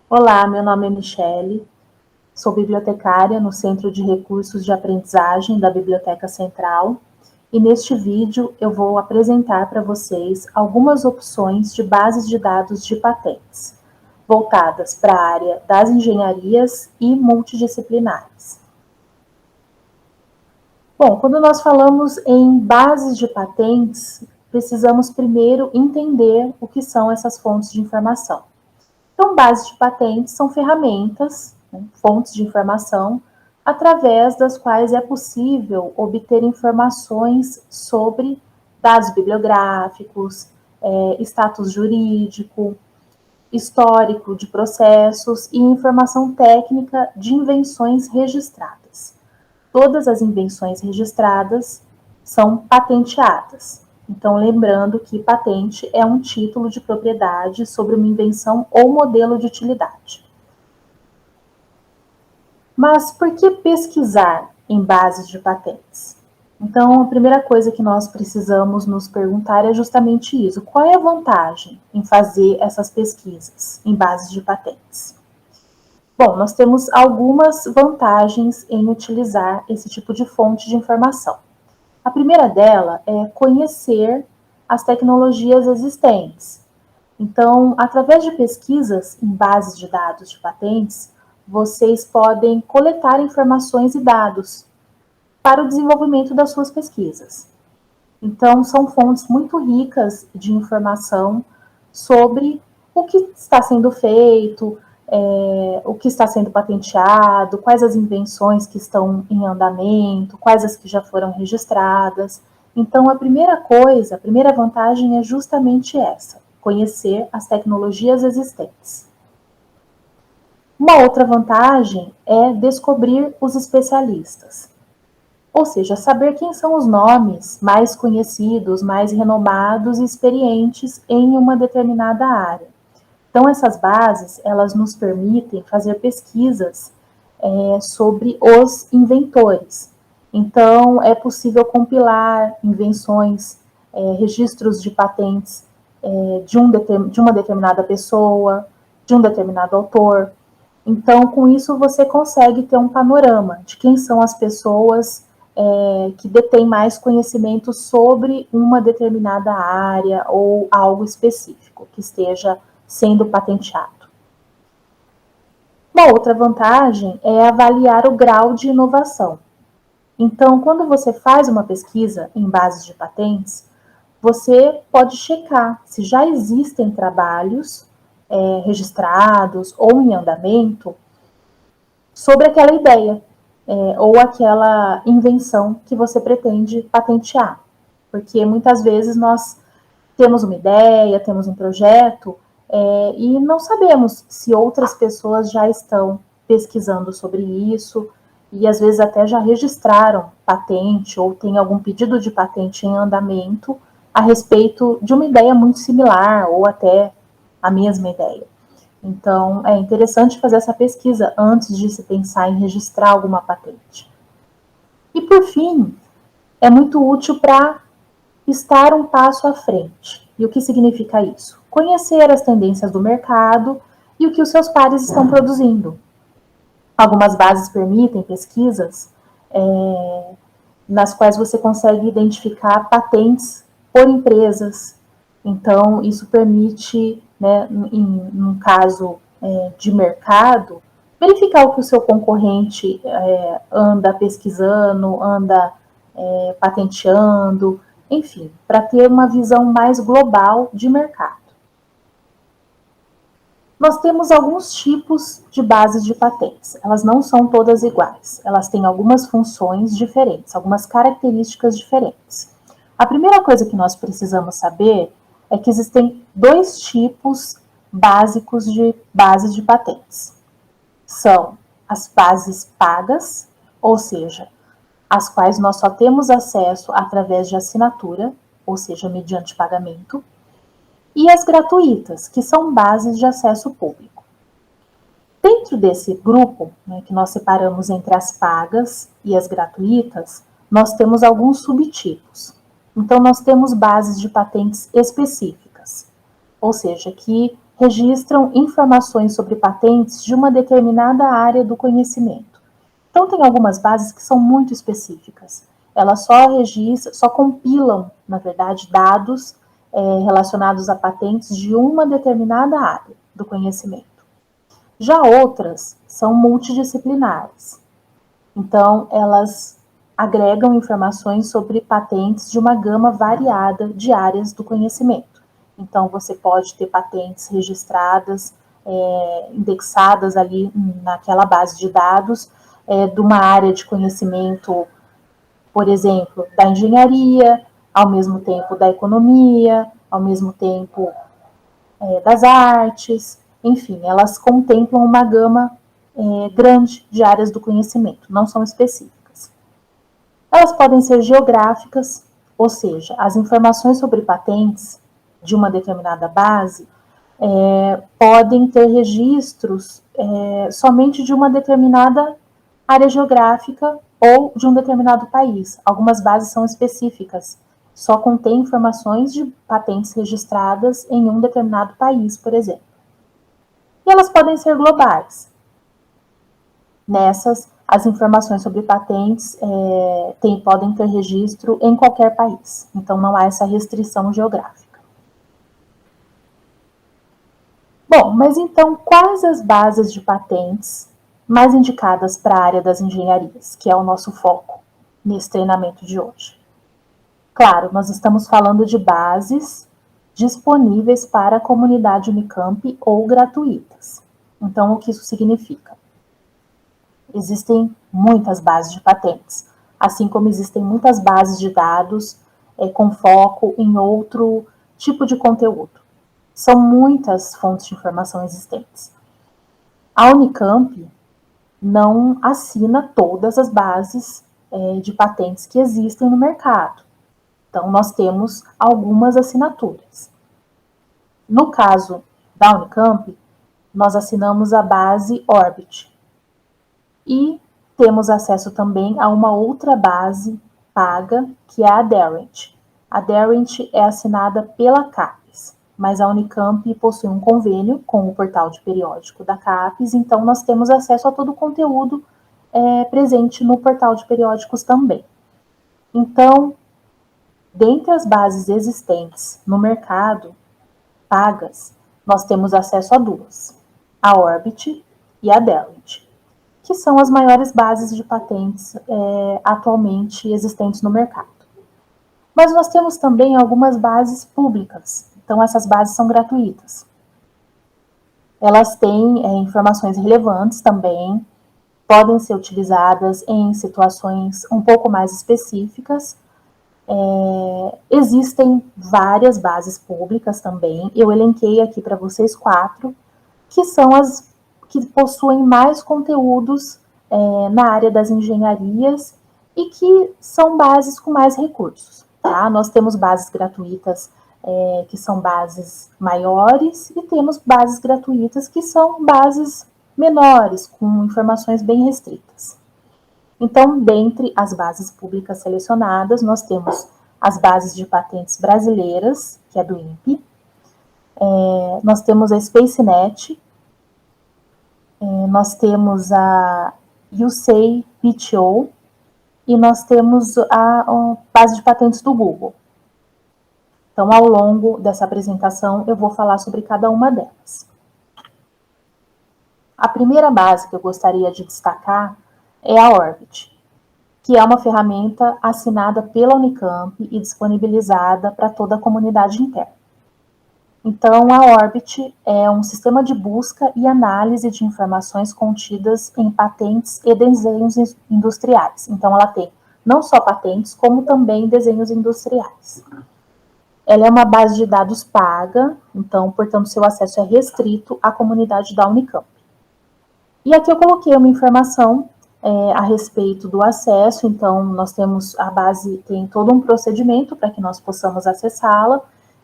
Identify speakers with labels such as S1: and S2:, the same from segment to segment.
S1: Olá, meu nome é Michele, sou bibliotecária no Centro de Recursos de Aprendizagem da Biblioteca Central e neste vídeo eu vou apresentar para vocês algumas opções de bases de dados de patentes, voltadas para a área das engenharias e multidisciplinares. Bom, quando nós falamos em bases de patentes, precisamos primeiro entender o que são essas fontes de informação. Então, bases de patentes são ferramentas, fontes de informação, através das quais é possível obter informações sobre dados bibliográficos, status jurídico, histórico de processos e informação técnica de invenções registradas. Todas as invenções registradas são patenteadas. Então, lembrando que patente é um título de propriedade sobre uma invenção ou modelo de utilidade. Mas por que pesquisar em bases de patentes? Então, a primeira coisa que nós precisamos nos perguntar é justamente isso. Qual é a vantagem em fazer essas pesquisas em bases de patentes? Bom, nós temos algumas vantagens em utilizar esse tipo de fonte de informação. A primeira dela é conhecer as tecnologias existentes. Então, através de pesquisas em bases de dados de patentes, vocês podem coletar informações e dados para o desenvolvimento das suas pesquisas. Então, são fontes muito ricas de informação sobre o que está sendo feito, o que está sendo patenteado, quais as invenções que estão em andamento, quais as que já foram registradas. Então, a primeira coisa, a primeira vantagem é justamente essa, conhecer as tecnologias existentes. Uma outra vantagem é descobrir os especialistas. Ou seja, saber quem são os nomes mais conhecidos, mais renomados e experientes em uma determinada área. Então, essas bases, elas nos permitem fazer pesquisas sobre os inventores. Então, é possível compilar invenções, registros de patentes de uma determinada pessoa, de um determinado autor. Então, com isso, você consegue ter um panorama de quem são as pessoas que detêm mais conhecimento sobre uma determinada área ou algo específico que esteja sendo patenteado. Uma outra vantagem é avaliar o grau de inovação. Então, quando você faz uma pesquisa em bases de patentes, você pode checar se já existem trabalhos registrados ou em andamento sobre aquela ideia ou aquela invenção que você pretende patentear. Porque muitas vezes nós temos uma ideia, temos um projeto e não sabemos se outras pessoas já estão pesquisando sobre isso e às vezes até já registraram patente ou tem algum pedido de patente em andamento a respeito de uma ideia muito similar ou até a mesma ideia. Então, é interessante fazer essa pesquisa antes de se pensar em registrar alguma patente. E, por fim, é muito útil para estar um passo à frente. E o que significa isso? Conhecer as tendências do mercado e o que os seus pares estão produzindo. Algumas bases permitem pesquisas nas quais você consegue identificar patentes por empresas. Então, isso permite, né, num caso de mercado, verificar o que o seu concorrente anda pesquisando, anda patenteando, enfim, para ter uma visão mais global de mercado. Nós temos alguns tipos de bases de patentes. Elas não são todas iguais. Elas têm algumas funções diferentes, algumas características diferentes. A primeira coisa que nós precisamos saber é que existem dois tipos básicos de bases de patentes. São as bases pagas, ou seja, as quais nós só temos acesso através de assinatura, ou seja, mediante pagamento, e as gratuitas, que são bases de acesso público. Dentro desse grupo, né, que nós separamos entre as pagas e as gratuitas, nós temos alguns subtipos. Então, nós temos bases de patentes específicas, ou seja, que registram informações sobre patentes de uma determinada área do conhecimento. Então, tem algumas bases que são muito específicas. Elas só compilam, na verdade, dados relacionados a patentes de uma determinada área do conhecimento. Já outras são multidisciplinares. Então, elas agregam informações sobre patentes de uma gama variada de áreas do conhecimento. Então, você pode ter patentes registradas, indexadas ali naquela base de dados, de uma área de conhecimento, por exemplo, da engenharia, ao mesmo tempo da economia, ao mesmo tempo das artes, enfim, elas contemplam uma gama grande de áreas do conhecimento, não são específicas. Elas podem ser geográficas, ou seja, as informações sobre patentes de uma determinada base podem ter registros somente de uma determinada área geográfica ou de um determinado país. Algumas bases são específicas, só contém informações de patentes registradas em um determinado país, por exemplo. E elas podem ser globais. Nessas, as informações sobre patentes podem ter registro em qualquer país. Então, não há essa restrição geográfica. Bom, mas então, quais as bases de patentes mais indicadas para a área das engenharias, que é o nosso foco nesse treinamento de hoje? Claro, nós estamos falando de bases disponíveis para a comunidade Unicamp ou gratuitas. Então, o que isso significa? Existem muitas bases de patentes, assim como existem muitas bases de dados com foco em outro tipo de conteúdo. São muitas fontes de informação existentes. A Unicamp não assina todas as bases de patentes que existem no mercado. Então, nós temos algumas assinaturas. No caso da Unicamp, nós assinamos a base Orbit. E temos acesso também a uma outra base paga, que é a Darent. A Darent é assinada pela CAPES, mas a Unicamp possui um convênio com o portal de periódico da CAPES, então nós temos acesso a todo o conteúdo presente no portal de periódicos também. Então, dentre as bases existentes no mercado, pagas, nós temos acesso a duas, a Orbit e a Darent, que são as maiores bases de patentes atualmente existentes no mercado. Mas nós temos também algumas bases públicas, então essas bases são gratuitas. Elas têm informações relevantes também, podem ser utilizadas em situações um pouco mais específicas. Existem várias bases públicas também, eu elenquei aqui para vocês 4, que são as que possuem mais conteúdos na área das engenharias e que são bases com mais recursos. Tá? Nós temos bases gratuitas que são bases maiores e temos bases gratuitas que são bases menores, com informações bem restritas. Então, dentre as bases públicas selecionadas, nós temos as bases de patentes brasileiras, que é do INPE, nós temos a SpaceNet, nós temos a USAPTO e nós temos a base de patentes do Google. Então, ao longo dessa apresentação, eu vou falar sobre cada uma delas. A primeira base que eu gostaria de destacar é a Orbit, que é uma ferramenta assinada pela Unicamp e disponibilizada para toda a comunidade interna. Então, a Orbit é um sistema de busca e análise de informações contidas em patentes e desenhos industriais. Então, ela tem não só patentes, como também desenhos industriais. Ela é uma base de dados paga, então, portanto, seu acesso é restrito à comunidade da Unicamp. E aqui eu coloquei uma informação a respeito do acesso, então, nós temos, a base tem todo um procedimento para que nós possamos acessá-la.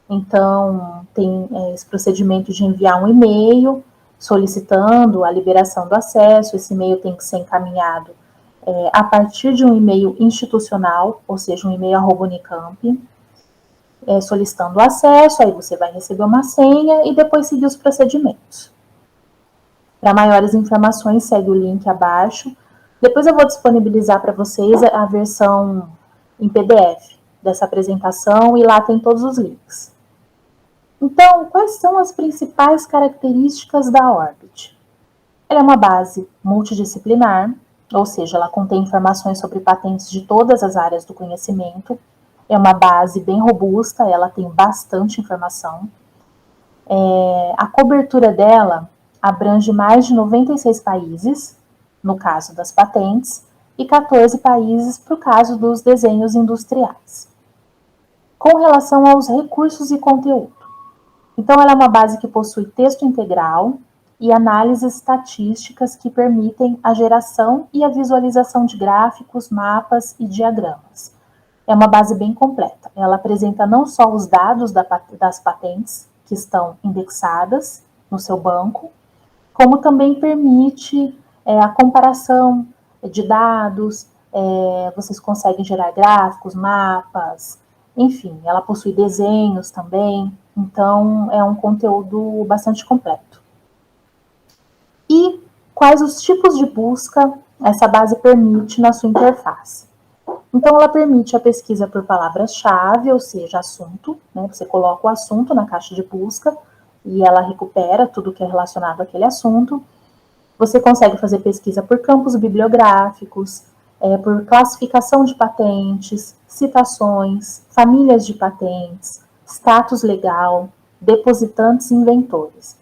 S1: Então, tem esse procedimento de enviar um e-mail solicitando a liberação do acesso. Esse e-mail tem que ser encaminhado a partir de um e-mail institucional, ou seja, um e-mail @Unicamp. solicitando o acesso, aí você vai receber uma senha e depois seguir os procedimentos. Para maiores informações, segue o link abaixo. Depois eu vou disponibilizar para vocês a versão em PDF dessa apresentação e lá tem todos os links. Então, quais são as principais características da Orbit? Ela é uma base multidisciplinar, ou seja, ela contém informações sobre patentes de todas as áreas do conhecimento. É uma base bem robusta, ela tem bastante informação. A cobertura dela abrange mais de 96 países, no caso das patentes, e 14 países para o caso dos desenhos industriais. Com relação aos recursos e conteúdo, então ela é uma base que possui texto integral e análises estatísticas que permitem a geração e a visualização de gráficos, mapas e diagramas. É uma base bem completa. Ela apresenta não só os dados das patentes que estão indexadas no seu banco, como também permite a comparação de dados, vocês conseguem gerar gráficos, mapas, enfim, ela possui desenhos também, então é um conteúdo bastante completo. E quais os tipos de busca essa base permite na sua interface? Então, ela permite a pesquisa por palavras-chave, ou seja, assunto, né? Você coloca o assunto na caixa de busca e ela recupera tudo que é relacionado àquele assunto. Você consegue fazer pesquisa por campos bibliográficos, por classificação de patentes, citações, famílias de patentes, status legal, depositantes e inventores.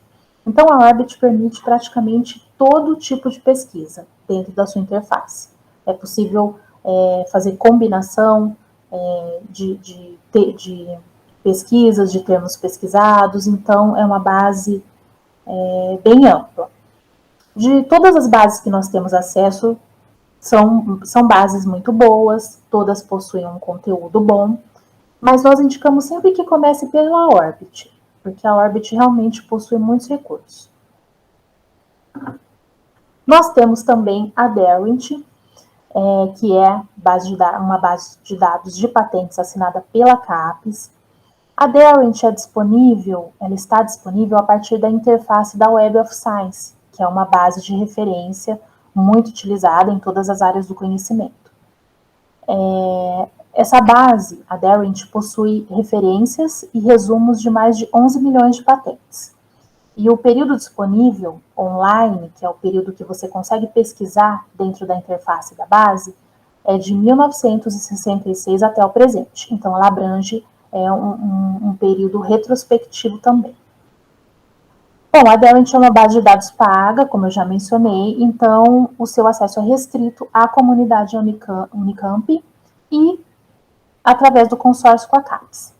S1: Então, a Orbit permite praticamente todo tipo de pesquisa dentro da sua interface. É possível fazer combinação de pesquisas, de termos pesquisados, então é uma base bem ampla. De todas as bases que nós temos acesso, são bases muito boas, todas possuem um conteúdo bom, mas nós indicamos sempre que comece pela Orbit, porque a Orbit realmente possui muitos recursos. Nós temos também a Derwent, que é uma base de dados de patentes assinada pela CAPES. A Derwent ela está disponível a partir da interface da Web of Science, que é uma base de referência muito utilizada em todas as áreas do conhecimento. Essa base, a Derwent, possui referências e resumos de mais de 11 milhões de patentes. E o período disponível online, que é o período que você consegue pesquisar dentro da interface da base, é de 1966 até o presente. Então, ela abrange um período retrospectivo também. Bom, a Derwent é uma base de dados paga, como eu já mencionei, então o seu acesso é restrito à comunidade Unicamp e através do consórcio com a CAPES.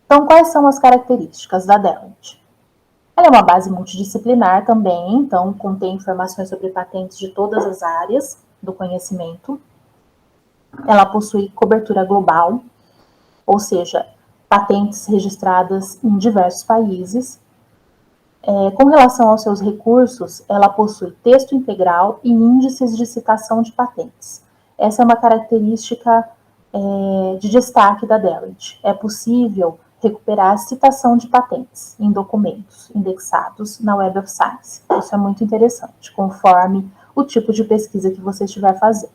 S1: Então, quais são as características da Derwent? Ela é uma base multidisciplinar também, então contém informações sobre patentes de todas as áreas do conhecimento. Ela possui cobertura global, ou seja, patentes registradas em diversos países. Com relação aos seus recursos, ela possui texto integral e índices de citação de patentes. Essa é uma característica de destaque da Derwent. É possível recuperar a citação de patentes em documentos indexados na Web of Science. Isso é muito interessante, conforme o tipo de pesquisa que você estiver fazendo.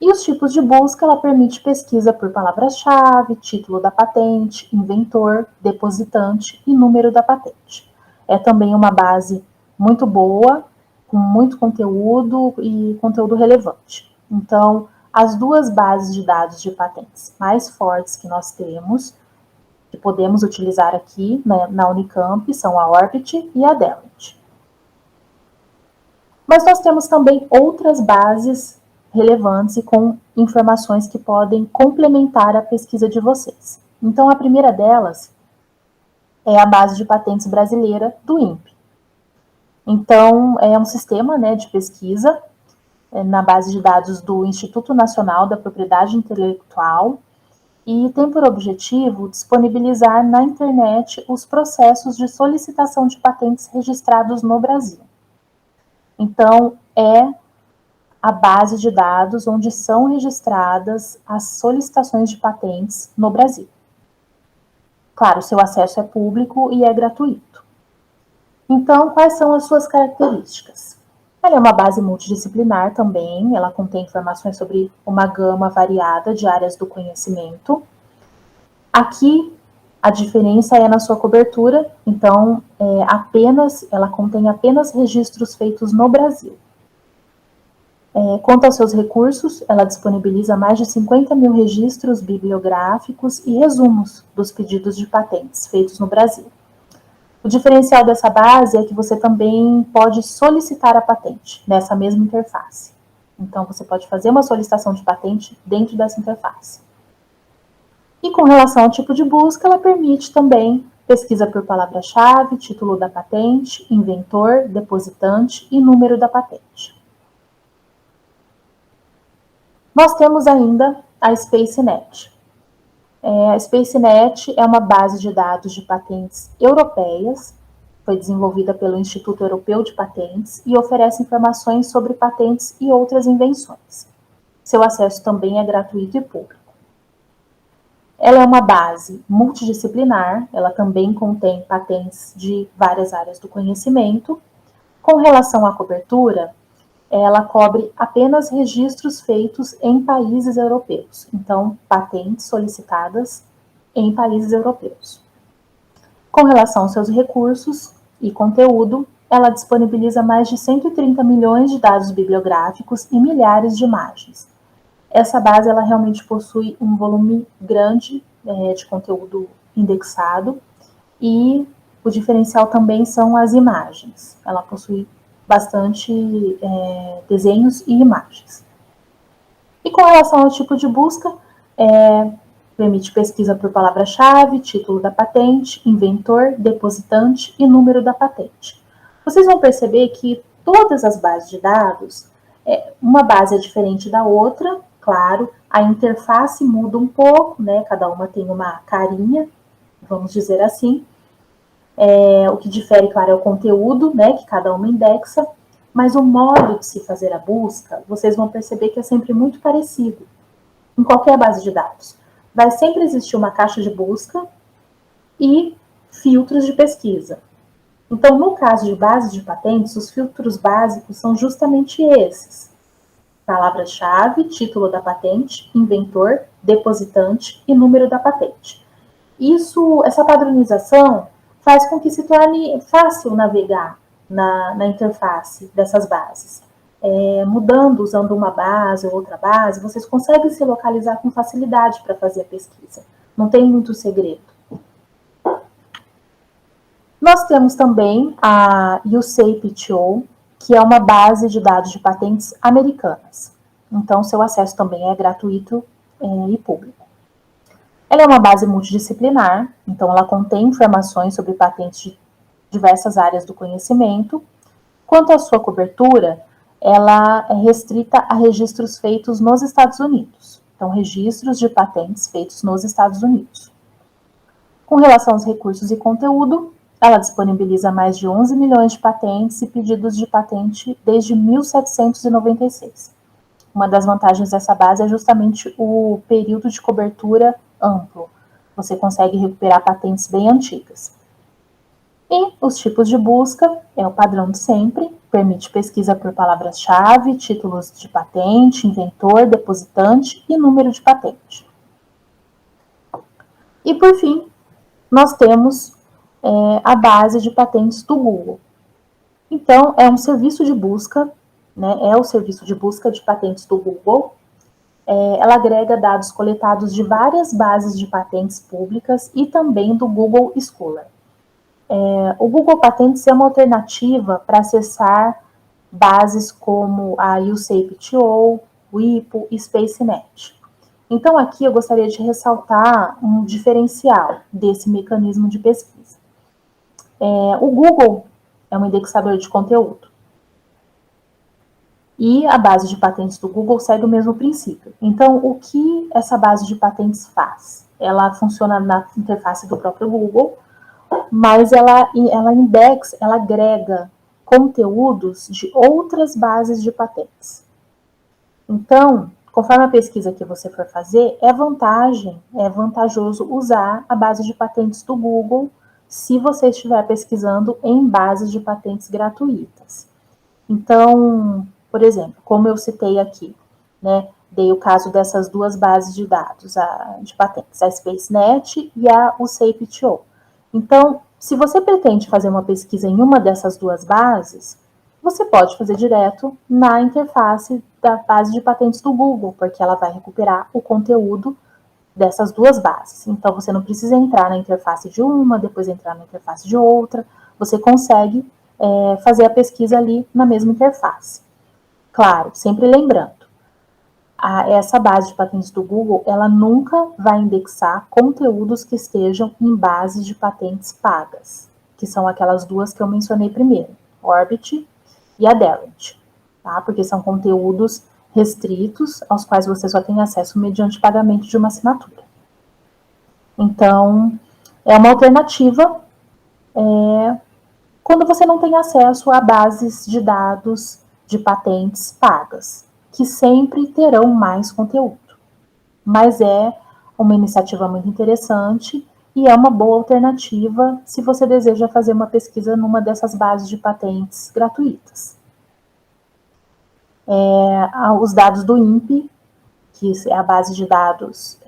S1: E os tipos de busca, ela permite pesquisa por palavras-chave, título da patente, inventor, depositante e número da patente. É também uma base muito boa, com muito conteúdo e conteúdo relevante. Então, as duas bases de dados de patentes mais fortes que nós temos, que podemos utilizar aqui na Unicamp, são a Orbit e a Derwent. Mas nós temos também outras bases relevantes e com informações que podem complementar a pesquisa de vocês. Então, a primeira delas é a base de patentes brasileira do INPE. Então, é um sistema de pesquisa na base de dados do Instituto Nacional da Propriedade Intelectual e tem por objetivo disponibilizar na internet os processos de solicitação de patentes registrados no Brasil. Então, é a base de dados onde são registradas as solicitações de patentes no Brasil. Claro, seu acesso é público e é gratuito. Então, quais são as suas características? Ela é uma base multidisciplinar também, ela contém informações sobre uma gama variada de áreas do conhecimento. Aqui, a diferença é na sua cobertura, então, ela contém apenas registros feitos no Brasil. Quanto aos seus recursos, ela disponibiliza mais de 50 mil registros bibliográficos e resumos dos pedidos de patentes feitos no Brasil. O diferencial dessa base é que você também pode solicitar a patente nessa mesma interface. Então, você pode fazer uma solicitação de patente dentro dessa interface. E com relação ao tipo de busca, ela permite também pesquisa por palavra-chave, título da patente, inventor, depositante e número da patente. Nós temos ainda a SpaceNet. A SpaceNet é uma base de dados de patentes europeias, foi desenvolvida pelo Instituto Europeu de Patentes e oferece informações sobre patentes e outras invenções. Seu acesso também é gratuito e público. Ela é uma base multidisciplinar, ela também contém patentes de várias áreas do conhecimento. Com relação à cobertura, ela cobre apenas registros feitos em países europeus, então patentes solicitadas em países europeus. Com relação aos seus recursos e conteúdo, ela disponibiliza mais de 130 milhões de dados bibliográficos e milhares de imagens. Essa base ela realmente possui um volume grande de conteúdo indexado e o diferencial também são as imagens. Ela possui bastante desenhos e imagens. E com relação ao tipo de busca, permite pesquisa por palavra-chave, título da patente, inventor, depositante e número da patente. Vocês vão perceber que todas as bases de dados, uma base é diferente da outra, claro, a interface muda um pouco, né? Cada uma tem uma carinha, vamos dizer assim. O que difere, claro, é o conteúdo, né, que cada uma indexa, mas o modo de se fazer a busca, vocês vão perceber que é sempre muito parecido em qualquer base de dados. Vai sempre existir uma caixa de busca e filtros de pesquisa. Então, no caso de bases de patentes, os filtros básicos são justamente esses: palavra-chave, título da patente, inventor, depositante e número da patente. Essa padronização faz com que se torne fácil navegar na interface dessas bases. Mudando, usando uma base ou outra base, vocês conseguem se localizar com facilidade para fazer a pesquisa. Não tem muito segredo. Nós temos também a USAPTO, que é uma base de dados de patentes americanas. Então, seu acesso também é gratuito e público. Ela é uma base multidisciplinar, então ela contém informações sobre patentes de diversas áreas do conhecimento. Quanto à sua cobertura, ela é restrita a registros feitos nos Estados Unidos. Então, registros de patentes feitos nos Estados Unidos. Com relação aos recursos e conteúdo, ela disponibiliza mais de 11 milhões de patentes e pedidos de patente desde 1796. Uma das vantagens dessa base é justamente o período de cobertura amplo. Você consegue recuperar patentes bem antigas. E os tipos de busca é o padrão de sempre, permite pesquisa por palavras-chave, títulos de patente, inventor, depositante e número de patente. E por fim, nós temos a base de patentes do Google. Então, é um serviço de busca, né, é o serviço de busca de patentes do Google. Ela agrega dados coletados de várias bases de patentes públicas e também do Google Scholar. O Google Patentes é uma alternativa para acessar bases como a USAPTO, WIPO e SpaceNet. Então, aqui eu gostaria de ressaltar um diferencial desse mecanismo de pesquisa. O Google é um indexador de conteúdo. E a base de patentes do Google segue o mesmo princípio. Então, o que essa base de patentes faz? Ela funciona na interface do próprio Google, mas ela indexa, ela agrega conteúdos de outras bases de patentes. Então, conforme a pesquisa que você for fazer, é vantajoso usar a base de patentes do Google se você estiver pesquisando em bases de patentes gratuitas. Então, por exemplo, como eu citei aqui, né, dei o caso dessas duas bases de dados de patentes, a SpaceNet e a USAPTO. Então, se você pretende fazer uma pesquisa em uma dessas duas bases, você pode fazer direto na interface da base de patentes do Google, porque ela vai recuperar o conteúdo dessas duas bases. Então, você não precisa entrar na interface de uma, depois entrar na interface de outra. Você consegue fazer a pesquisa ali na mesma interface. Claro, sempre lembrando, essa base de patentes do Google, ela nunca vai indexar conteúdos que estejam em bases de patentes pagas, que são aquelas duas que eu mencionei primeiro, Orbit e Aderant, tá? Porque são conteúdos restritos aos quais você só tem acesso mediante pagamento de uma assinatura. Então, é uma alternativa quando você não tem acesso a bases de dados de patentes pagas, que sempre terão mais conteúdo. Mas é uma iniciativa muito interessante e é uma boa alternativa se você deseja fazer uma pesquisa numa dessas bases de patentes gratuitas. Os dados do INPE, que é a base de dados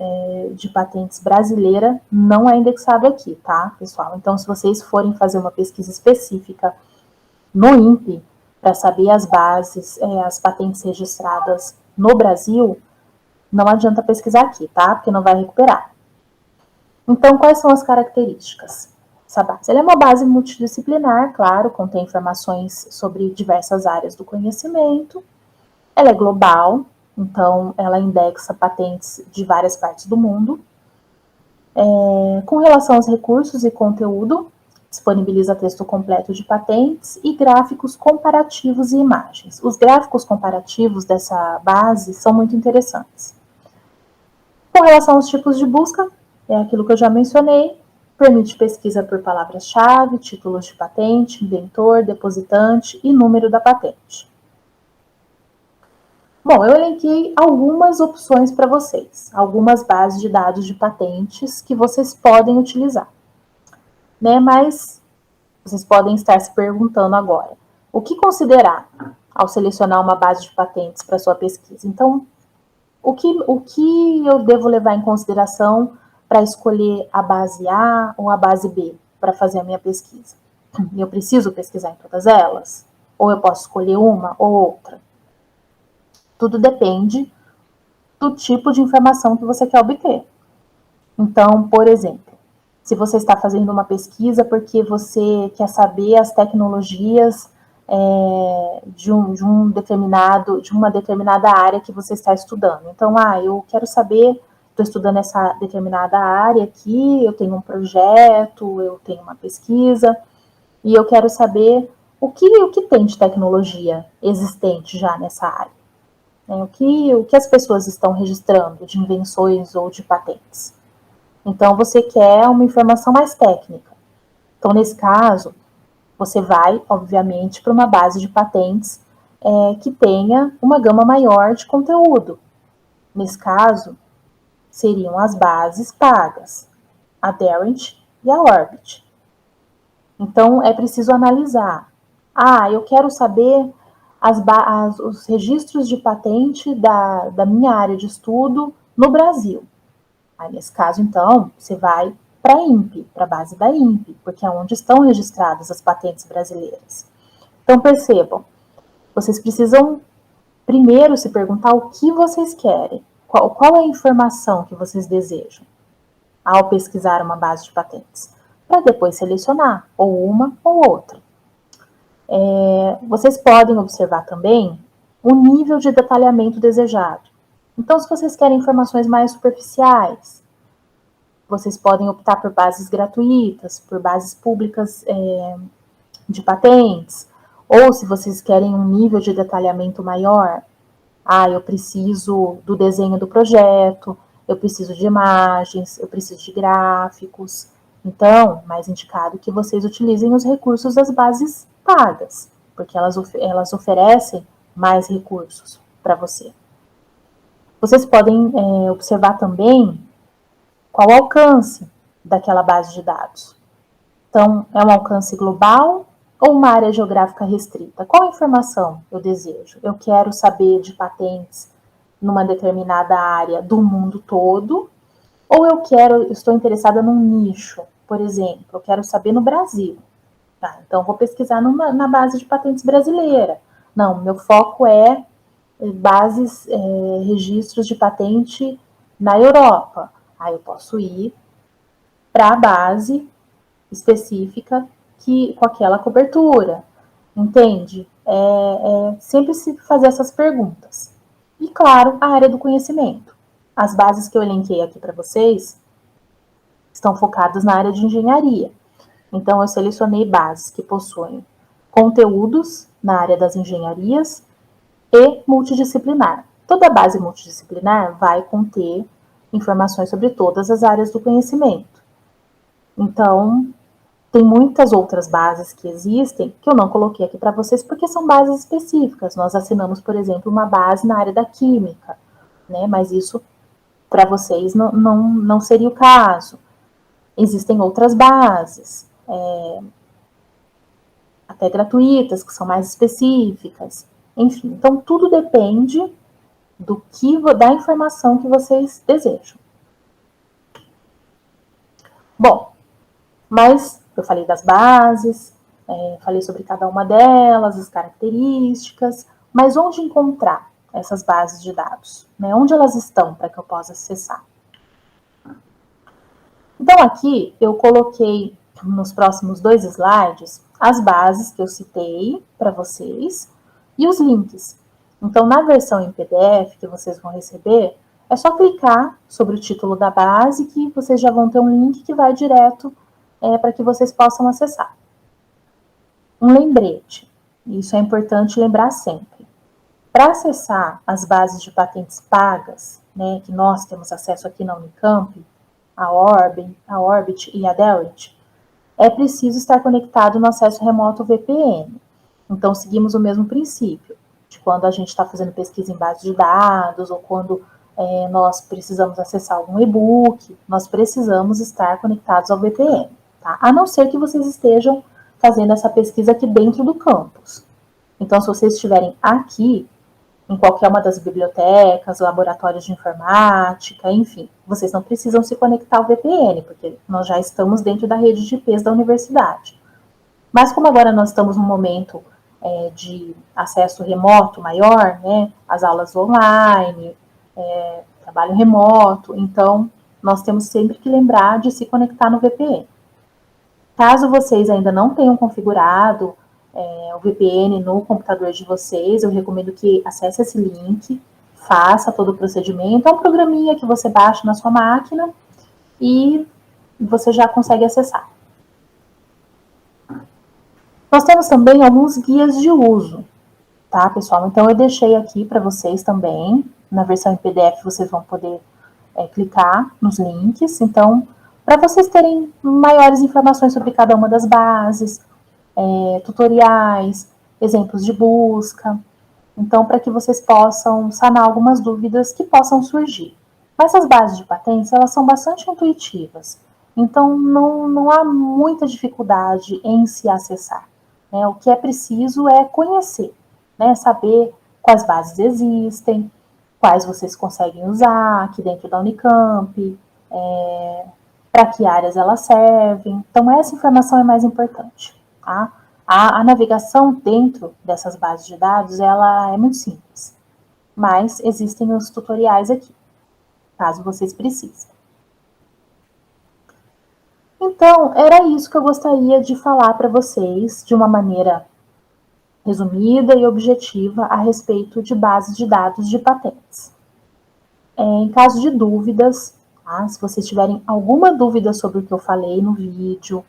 S1: de patentes brasileira, não é indexado aqui, tá, pessoal? Então, se vocês forem fazer uma pesquisa específica no INPE, para saber as bases, as patentes registradas no Brasil, não adianta pesquisar aqui, tá? Porque não vai recuperar. Então, quais são as características? Essa base, ela é uma base multidisciplinar, claro, contém informações sobre diversas áreas do conhecimento. Ela é global, então ela indexa patentes de várias partes do mundo. Com relação aos recursos e conteúdo, disponibiliza texto completo de patentes e gráficos comparativos e imagens. Os gráficos comparativos dessa base são muito interessantes. Com relação aos tipos de busca, é aquilo que eu já mencionei, permite pesquisa por palavras-chave, títulos de patente, inventor, depositante e número da patente. Bom, eu elenquei algumas opções para vocês, algumas bases de dados de patentes que vocês podem utilizar, né? Mas vocês podem estar se perguntando agora, o que considerar ao selecionar uma base de patentes para sua pesquisa? Então, o que eu devo levar em consideração para escolher a base A ou a base B para fazer a minha pesquisa? Eu preciso pesquisar em todas elas? Ou eu posso escolher uma ou outra? Tudo depende do tipo de informação que você quer obter. Então, por exemplo, se você está fazendo uma pesquisa porque você quer saber as tecnologias de uma determinada área que você está estudando. Então, eu quero saber, estou estudando essa determinada área aqui, eu tenho um projeto, eu tenho uma pesquisa, e eu quero saber o que tem de tecnologia existente já nessa área. O que as pessoas estão registrando de invenções ou de patentes. Então, você quer uma informação mais técnica. Então, nesse caso, você vai, obviamente, para uma base de patentes que tenha uma gama maior de conteúdo. Nesse caso, seriam as bases pagas, a Aderant e a Orbit. Então, é preciso analisar. Eu quero saber os registros de patente da minha área de estudo no Brasil. Aí, nesse caso, então, você vai para a INPE, para a base da INPE, porque é onde estão registradas as patentes brasileiras. Então, percebam, vocês precisam primeiro se perguntar o que vocês querem, qual é a informação que vocês desejam ao pesquisar uma base de patentes, para depois selecionar ou uma ou outra. Vocês podem observar também o nível de detalhamento desejado. Então, se vocês querem informações mais superficiais, vocês podem optar por bases gratuitas, por bases públicas de patentes, ou se vocês querem um nível de detalhamento maior, eu preciso do desenho do projeto, eu preciso de imagens, eu preciso de gráficos. Então, mais indicado que vocês utilizem os recursos das bases pagas, porque elas oferecem mais recursos para você. Vocês podem observar também qual o alcance daquela base de dados. Então, é um alcance global ou uma área geográfica restrita? Qual informação eu desejo? Eu quero saber de patentes numa determinada área do mundo todo, ou estou interessada num nicho, por exemplo, eu quero saber no Brasil. Tá, então, vou pesquisar na base de patentes brasileira. Não, meu foco é bases, registros de patente na Europa. Aí eu posso ir para a base específica com aquela cobertura, entende? Sempre se fazer essas perguntas. E, claro, a área do conhecimento. As bases que eu elenquei aqui para vocês estão focadas na área de engenharia. Então, eu selecionei bases que possuem conteúdos na área das engenharias e multidisciplinar. Toda base multidisciplinar vai conter informações sobre todas as áreas do conhecimento. Então, tem muitas outras bases que existem que eu não coloquei aqui para vocês porque são bases específicas. Nós assinamos, por exemplo, uma base na área da química, né? Mas isso para vocês não seria o caso. Existem outras bases, até gratuitas, que são mais específicas. Enfim, então tudo depende da informação que vocês desejam. Bom, mas eu falei das bases, falei sobre cada uma delas, as características, mas onde encontrar essas bases de dados? Né? Onde elas estão para que eu possa acessar? Então, aqui eu coloquei nos próximos 2 slides as bases que eu citei para vocês e os links. Então, na versão em PDF que vocês vão receber, é só clicar sobre o título da base que vocês já vão ter um link que vai direto para que vocês possam acessar. Um lembrete, isso é importante lembrar sempre. Para acessar as bases de patentes pagas, né, que nós temos acesso aqui na Unicamp, a Orbit e a Derwent, é preciso estar conectado no acesso remoto VPN. Então, seguimos o mesmo princípio de quando a gente está fazendo pesquisa em base de dados ou quando nós precisamos acessar algum e-book, nós precisamos estar conectados ao VPN, tá? A não ser que vocês estejam fazendo essa pesquisa aqui dentro do campus. Então, se vocês estiverem aqui, em qualquer uma das bibliotecas, laboratórios de informática, enfim, vocês não precisam se conectar ao VPN, porque nós já estamos dentro da rede de IPs da universidade. Mas como agora nós estamos num momento de acesso remoto maior, né, as aulas online, trabalho remoto, então nós temos sempre que lembrar de se conectar no VPN. Caso vocês ainda não tenham configurado o VPN no computador de vocês, eu recomendo que acesse esse link, faça todo o procedimento. É um programinha que você baixa na sua máquina e você já consegue acessar. Nós temos também alguns guias de uso, tá, pessoal? Então, eu deixei aqui para vocês também. Na versão em PDF, vocês vão poder clicar nos links. Então, para vocês terem maiores informações sobre cada uma das bases, tutoriais, exemplos de busca. Então, para que vocês possam sanar algumas dúvidas que possam surgir. Mas as bases de patentes, elas são bastante intuitivas. Então, não há muita dificuldade em se acessar. Né? O que é preciso é conhecer, né? Saber quais bases existem, quais vocês conseguem usar aqui dentro da Unicamp, para que áreas elas servem. Então, essa informação é mais importante, tá? A navegação dentro dessas bases de dados, ela é muito simples, mas existem os tutoriais aqui, caso vocês precisem. Então, era isso que eu gostaria de falar para vocês, de uma maneira resumida e objetiva, a respeito de bases de dados de patentes. Em caso de dúvidas, tá? Se vocês tiverem alguma dúvida sobre o que eu falei no vídeo,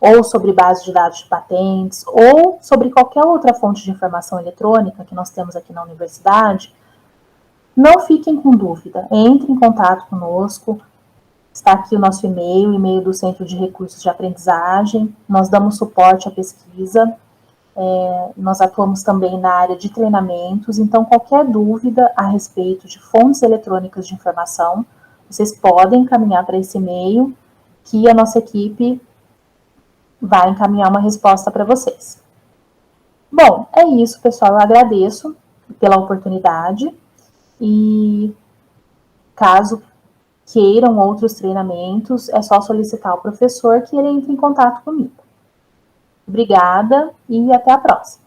S1: ou sobre base de dados de patentes, ou sobre qualquer outra fonte de informação eletrônica que nós temos aqui na universidade, não fiquem com dúvida, entre em contato conosco, está aqui o nosso e-mail, o e-mail do Centro de Recursos de Aprendizagem, nós damos suporte à pesquisa, Nós atuamos também na área de treinamentos, então qualquer dúvida a respeito de fontes eletrônicas de informação, vocês podem encaminhar para esse e-mail, que a nossa equipe vai encaminhar uma resposta para vocês. Bom, é isso, pessoal. Eu agradeço pela oportunidade e caso queiram outros treinamentos, é só solicitar ao professor que ele entre em contato comigo. Obrigada e até a próxima.